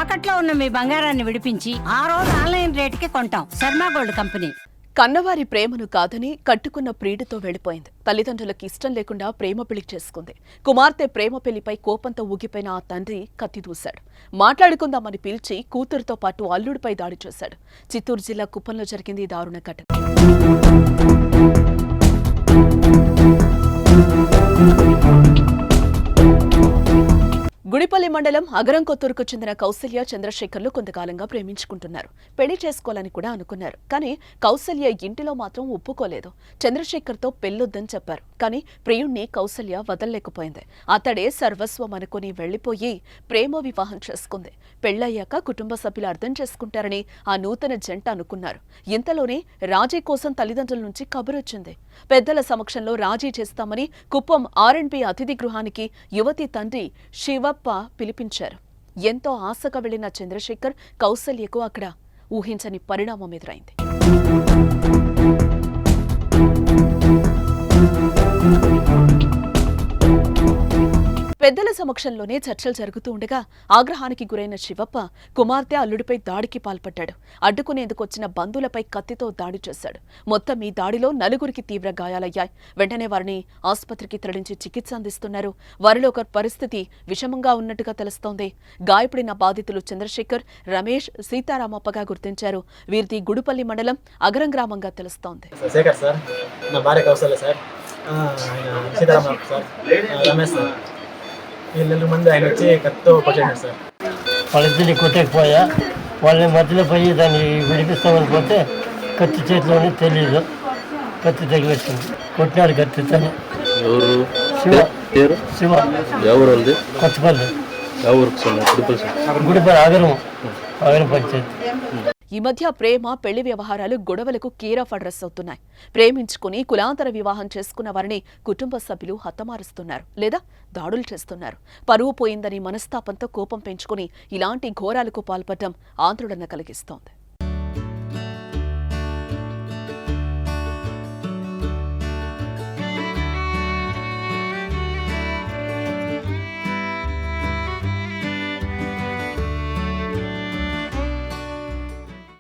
తాకట్లో ఉన్న మీ బంగారాన్ని విడిపించి ఆ రోజు ఆన్లైన్ రేటుకి కొంటాం. Sharma gold company. కన్నవారి ప్రేమను కాదని కట్టుకున్న ప్రియుడితో వెళ్లిపోయింది. తల్లిదండ్రులకు ఇష్టం లేకుండా ప్రేమ పెళ్లి చేసుకుంది. కుమార్తె ప్రేమ పెళ్లిపై కోపంతో ఊగిపోయిన ఆ తండ్రి కత్తి దూశాడు. మాట్లాడుకుందామని పిలిచి కూతురుతో పాటు అల్లుడిపై దాడి చేశాడు. చిత్తూరు జిల్లా కుప్పంలో జరిగింది ఈ దారుణ ఘటన. గుడిపల్లి మండలం అగరంకొత్తూరుకు చెందిన కౌసల్య చంద్రశేఖర్లు కొంతకాలంగా ప్రేమించుకుంటున్నారు. పెళ్లి చేసుకోవాలని కూడా అనుకున్నారు. కానీ కౌసల్య ఇంటిలో మాత్రం ఒప్పుకోలేదు. చంద్రశేఖర్తో పెళ్లొద్దని చెప్పారు. కానీ ప్రియుణ్ణి కౌసల్య వదల్లేకపోయింది. అతడే సర్వస్వం అనుకుని వెళ్లిపోయి ప్రేమ వివాహం చేసుకుంది. పెళ్లయ్యాక కుటుంబ సభ్యులు అర్థం చేసుకుంటారని ఆ నూతన జంట అనుకున్నారు. ఇంతలోనే రాజీ కోసం తల్లిదండ్రుల నుంచి కబురొచ్చింది. పెద్దల సమక్షంలో రాజీ చేస్తామని కుప్పం R&B అతిథి గృహానికి యువతి తండ్రి శివప్ప పిలిపించారు. ఎంతో ఆశగా వెళ్లిన చంద్రశేఖర్ కౌసల్యకు అక్కడ ఊహించని పరిణామం ఎదురైంది. పెద్దల సమక్షంలోనే చర్చలు జరుగుతూ ఉండగా ఆగ్రహానికి గురైన శివప్ప కుమార్తె అల్లుడిపై దాడికి పాల్పడ్డాడు. అడ్డుకునేందుకు వచ్చిన బంధువులపై కత్తితో దాడి చేశాడు. మొత్తం ఈ దాడిలో నలుగురికి తీవ్ర గాయాలయ్యాయి. వెంటనే వారిని ఆసుపత్రికి తరలించి చికిత్స అందిస్తున్నారు. వారిలో ఒక పరిస్థితి విషమంగా ఉన్నట్టుగా తెలుస్తోంది. గాయపడిన బాధితులు చంద్రశేఖర్, రమేష్, సీతారామప్పగా గుర్తించారు. వీరిది గుడిపల్లి మండలం అగరం గ్రామంగా తెలుస్తోంది. మంది ఆయన వచ్చి కత్తితో కొట్టాడు సార్. వాళ్ళిద్దరిని కొట్టకపోయా, వాళ్ళని మధ్యలో పోయి దాన్ని విడిపిస్తామని పోతే కత్తి చేతిలోనే తెలియదు, కత్తి తగిలిచ్చింది. కొట్టినాడు కత్తితోనే. ఎవరు? శివ. శివ ఎవరు? కొత్తపల్లి. గుడిపల్లి ఆగరం పంచాయతీ. ఈ మధ్య ప్రేమ పెళ్లి వ్యవహారాలు గొడవలకు కేర్ ఆఫ్ అడ్రస్ అవుతున్నాయి. ప్రేమించుకుని కులాంతర వివాహం చేసుకున్న వారిని కుటుంబ సభ్యులు హతమారుస్తున్నారు లేదా దాడులు చేస్తున్నారు. పరువు పోయిందని మనస్తాపంతో కోపం పెంచుకుని ఇలాంటి ఘోరాలకు పాల్పడటం ఆందోళన కలిగిస్తోంది.